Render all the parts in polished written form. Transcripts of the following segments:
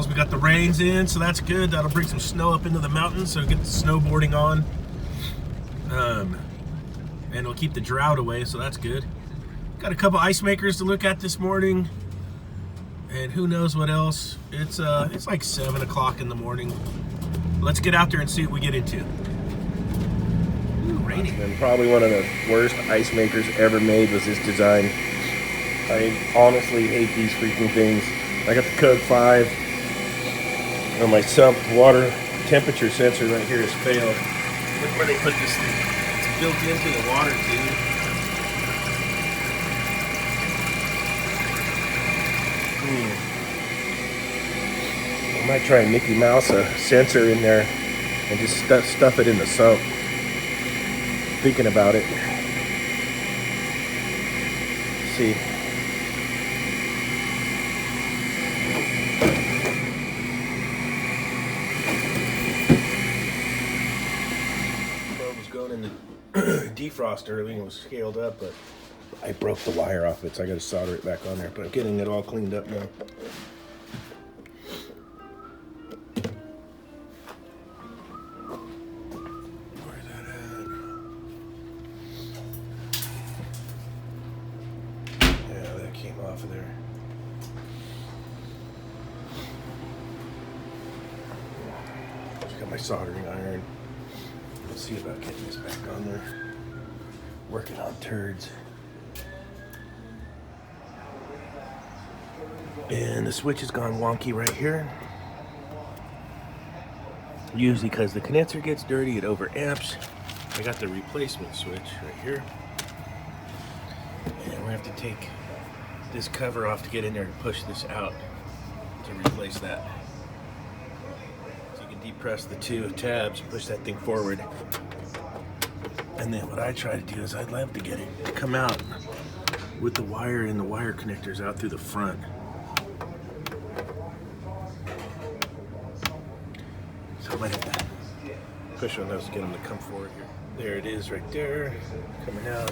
We got the rains in, so that's good. That'll bring some snow up into the mountains, so get the snowboarding on. And it'll keep the drought away, so that's good. Got a couple ice makers to look at this morning, and who knows what else. It's like 7 o'clock in the morning. Let's get out there and see what we get into. Ooh, rainy. And probably one of the worst ice makers ever made was this design. I honestly hate these freaking things. I got the Code 5 on my sump. Water temperature sensor right here has failed. Look where they put this thing. It's built into the water too. I might try and Mickey Mouse a sensor in there and just stuff it in the sump. Thinking about it. Let's see. Probe was going in the defrost early and was scaled up, but I broke the wire off it, so I got to solder it back on there. But I'm getting it all cleaned up now. Off of there. Just got my soldering iron. Let's see about getting this back on there. Working on turds. And the switch has gone wonky right here. Usually because the condenser gets dirty, it overamps. I got the replacement switch right here. And we have to take this cover off to get in there and push this out to replace that. So you can depress the two tabs, push that thing forward. And then what I try to do is I'd love to get it to come out with the wire and the wire connectors out through the front. So I might have to push on those to get them to come forward here. There it is right there, coming out.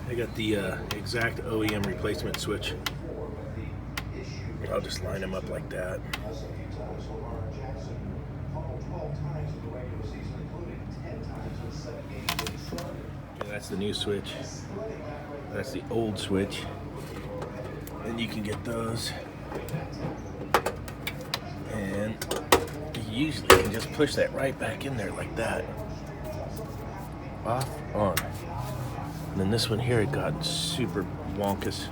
I got the exact OEM replacement switch. I'll just line them up like that. Okay, that's the new switch. That's the old switch. And you can get those. And you usually can just push that right back in there like that. Off, on. And then this one here had gotten super wonkus.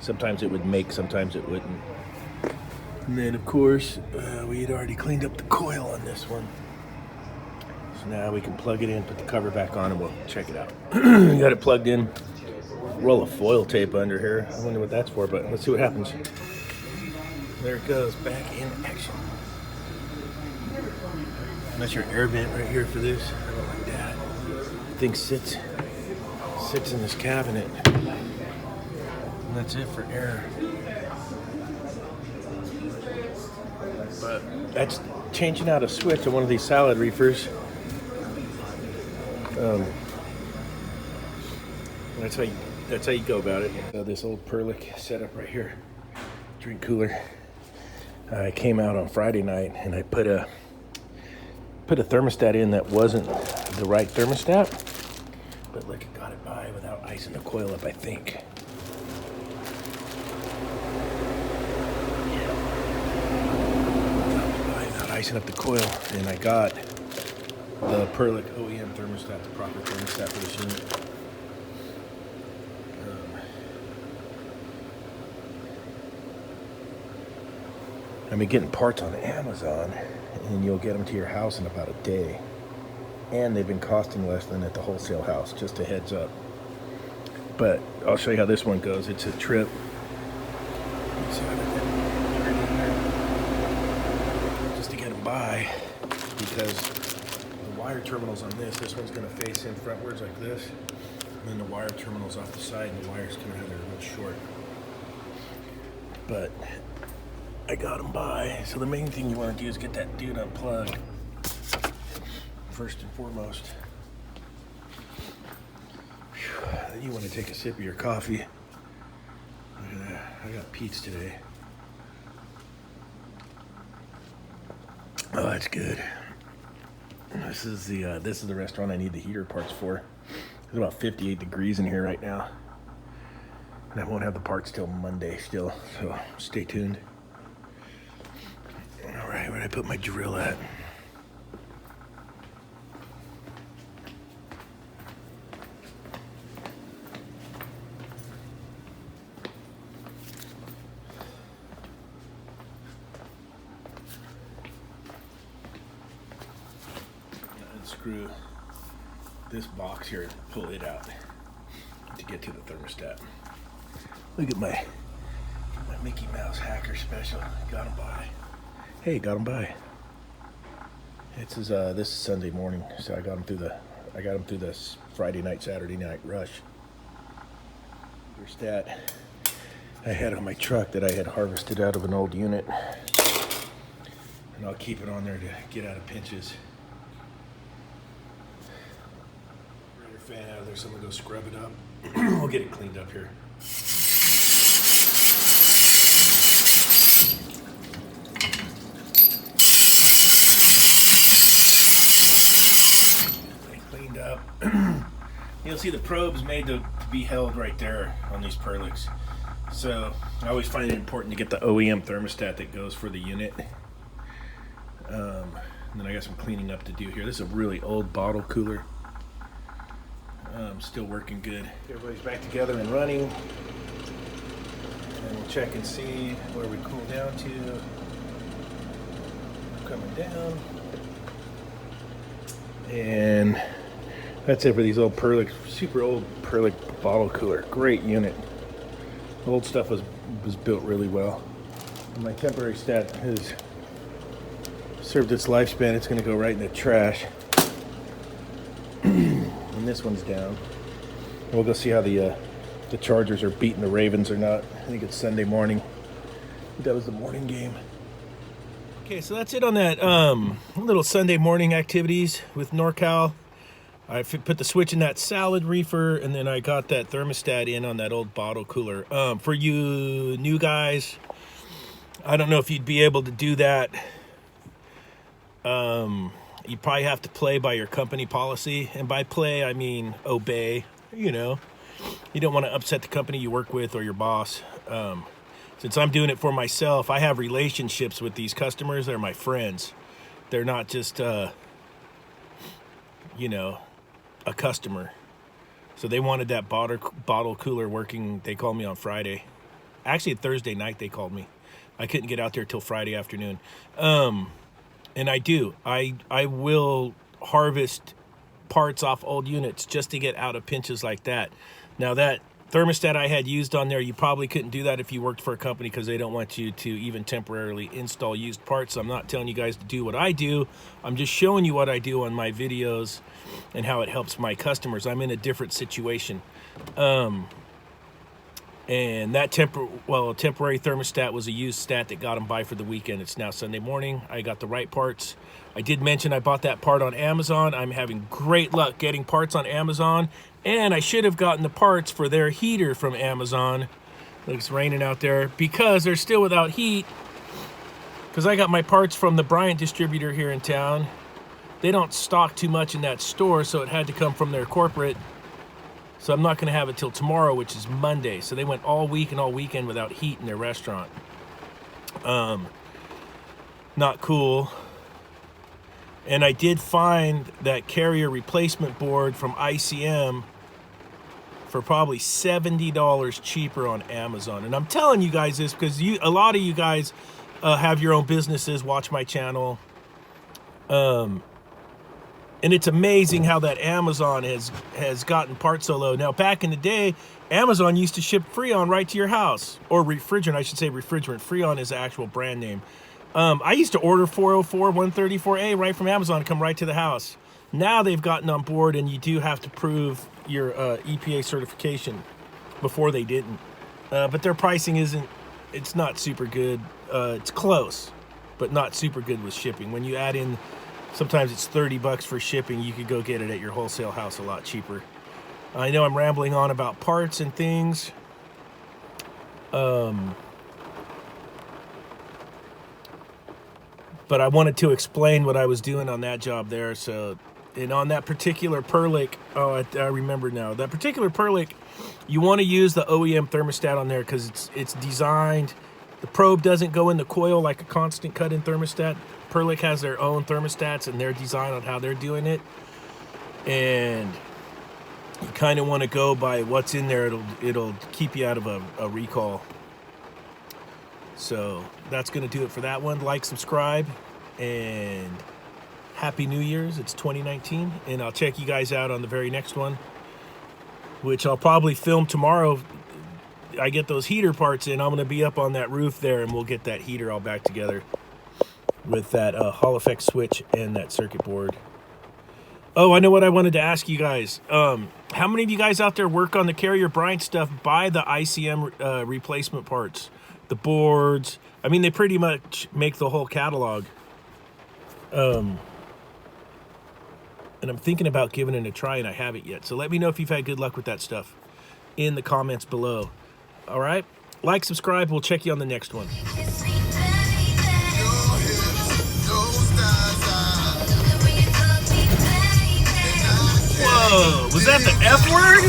Sometimes it would make, sometimes it wouldn't. And then of course, we had already cleaned up the coil on this one. So now we can plug it in, put the cover back on, and we'll check it out. Got it plugged in. Roll of foil tape under here. I wonder what that's for, but let's see what happens. There it goes, back in action. That's your air vent right here for this. I don't like that. The thing sits in this cabinet. And that's it for air. But that's changing out a switch on one of these salad reefers. That's how you go about it. This old Perlick setup right here, drink cooler. I came out on Friday night and I put a thermostat in that wasn't the right thermostat, but look, it got it by without icing the coil up, I think. Yeah. Without icing up the coil, and I got the Perlick OEM thermostat, the proper thermostat for this unit. I've been getting parts on Amazon, and you'll get them to your house in about a day. And they've been costing less than at the wholesale house, just a heads up. But I'll show you how this one goes. It's a trip. Just to get them by, because the wire terminals on this one's going to face in frontwards like this. And then the wire terminals off the side, and the wires coming out there real short. But I got them by. So the main thing you want to do is get that dude unplugged. First and foremost. Whew. Then you want to take a sip of your coffee. Look at that. got Pete's today. Oh, that's good. This is the restaurant I need the heater parts for. It's about 58 degrees in here right now. And I won't have the parts till Monday still, so stay tuned. All right, where'd I put my drill at? Unscrew this box here and pull it out to get to the thermostat. Look at my Mickey Mouse hacker special. Got him by. Hey, got him by. This is Sunday morning, so I got him through this Friday night, Saturday night rush. Thermostat I had on my truck that I had harvested out of an old unit, and I'll keep it on there to get out of pinches. Raider fan out of there, so I'm gonna go scrub it up. We'll get it cleaned up here. Cleaned up. You'll see the probe's made to be held right there on these Perlix. So I always find it important to get the OEM thermostat that goes for the unit. And then I got some cleaning up to do here. This is a really old bottle cooler. Still working good. Everybody's back together and running. And we'll check and see where we cool down to. Coming down. And that's it for these old Perlix, super old Perlix bottle cooler. Great unit. Old stuff was built really well. And my temporary stat has served its lifespan. It's going to go right in the trash. And this one's down. We'll go see how the Chargers are beating the Ravens or not. I think it's Sunday morning. That was the morning game. Okay, so that's it on that little Sunday morning activities with NorCal. I put the switch in that salad reefer, and then I got that thermostat in on that old bottle cooler. For you new guys, I don't know if you'd be able to do that. You probably have to play by your company policy, and by play I mean obey. You know, you don't want to upset the company you work with or your boss. Since I'm doing it for myself, I have relationships with these customers. They're my friends. They're not just you know, a customer. So they wanted that bottle cooler working. They called me on Friday. Actually, Thursday night they called me. I couldn't get out there till Friday afternoon. And I do. I will harvest parts off old units just to get out of pinches like that. Now that thermostat I had used on there, you probably couldn't do that if you worked for a company because they don't want you to even temporarily install used parts. I'm not telling you guys to do what I do. I'm just showing you what I do on my videos and how it helps my customers. I'm in a different situation. And that temporary thermostat was a used stat that got them by for the weekend. It's now Sunday morning. I got the right parts. I did mention I bought that part on Amazon. I'm having great luck getting parts on Amazon. And I should have gotten the parts for their heater from Amazon. It's raining out there because they're still without heat. Because I got my parts from the Bryant distributor here in town. They don't stock too much in that store, so it had to come from their corporate. So I'm not going to have it till tomorrow, which is Monday. So they went all week and all weekend without heat in their restaurant. Not cool. And I did find that carrier replacement board from ICM for probably $70 cheaper on Amazon. And I'm telling you guys this because a lot of you guys have your own businesses, watch my channel. And it's amazing how that Amazon has gotten parts so low. Now, back in the day, Amazon used to ship Freon right to your house. Or refrigerant, I should say refrigerant. Freon is the actual brand name. I used to order 404, 134A right from Amazon to come right to the house. Now they've gotten on board and you do have to prove your EPA certification. Before they didn't. But their pricing it's not super good. It's close, but not super good with shipping. When you add in, sometimes it's $30 for shipping. You could go get it at your wholesale house a lot cheaper. I know I'm rambling on about parts and things. but I wanted to explain what I was doing on that job there. So, and on that particular Perlick, oh, I remember now. That particular Perlick, you want to use the OEM thermostat on there because it's designed. The probe doesn't go in the coil like a constant cut-in thermostat. Perlick has their own thermostats and their design on how they're doing it. And you kind of want to go by what's in there. It'll keep you out of a recall. So that's going to do it for that one. Like, subscribe, and Happy New Year's. It's 2019, and I'll check you guys out on the very next one, which I'll probably film tomorrow. I get those heater parts in. I'm going to be up on that roof there, and we'll get that heater all back together with that Hall effect switch and that circuit board. Oh, I know what I wanted to ask you guys. How many of you guys out there work on the Carrier Bryant stuff? Buy the ICM replacement parts, the boards. I mean, they pretty much make the whole catalog. And I'm thinking about giving it a try, and I haven't yet. So let me know if you've had good luck with that stuff in the comments below. All right? Like, subscribe. We'll check you on the next one. Whoa, was that the F word?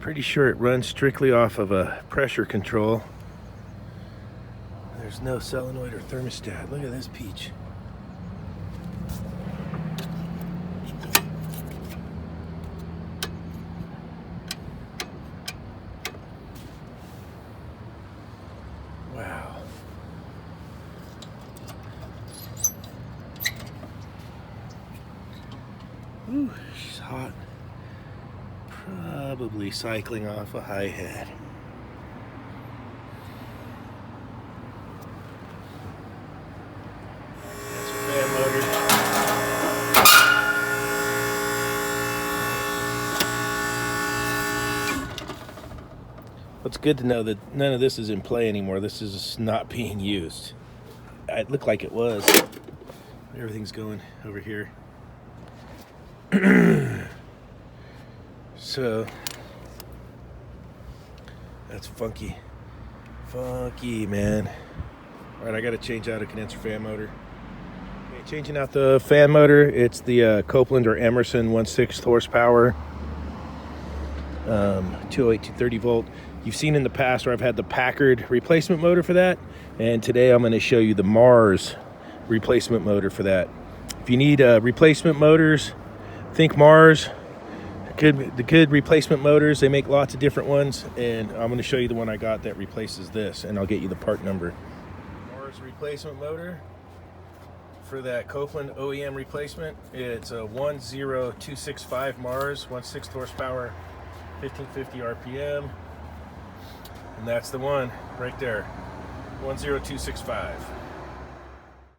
Pretty sure it runs strictly off of a pressure control. There's no solenoid or thermostat. Look at this peach. Wow. Ooh, she's hot. Probably cycling off a high head. That's a fan motor. It's good to know that none of this is in play anymore. This is not being used. It looked like it was. Everything's going over here. So that's funky. Funky, man. All right, I got to change out a condenser fan motor. Okay, changing out the fan motor. It's the Copeland or Emerson 1/6 horsepower, 208 230 volt. You've seen in the past where I've had the Packard replacement motor for that, and today I'm going to show you the Mars replacement motor for that. If you need replacement motors, think Mars. The good replacement motors, they make lots of different ones, and I'm going to show you the one I got that replaces this, and I'll get you the part number. Mars replacement motor for that Copeland OEM replacement. It's a 10265 Mars, 1/6 horsepower, 1550 RPM, and that's the one right there, 10265.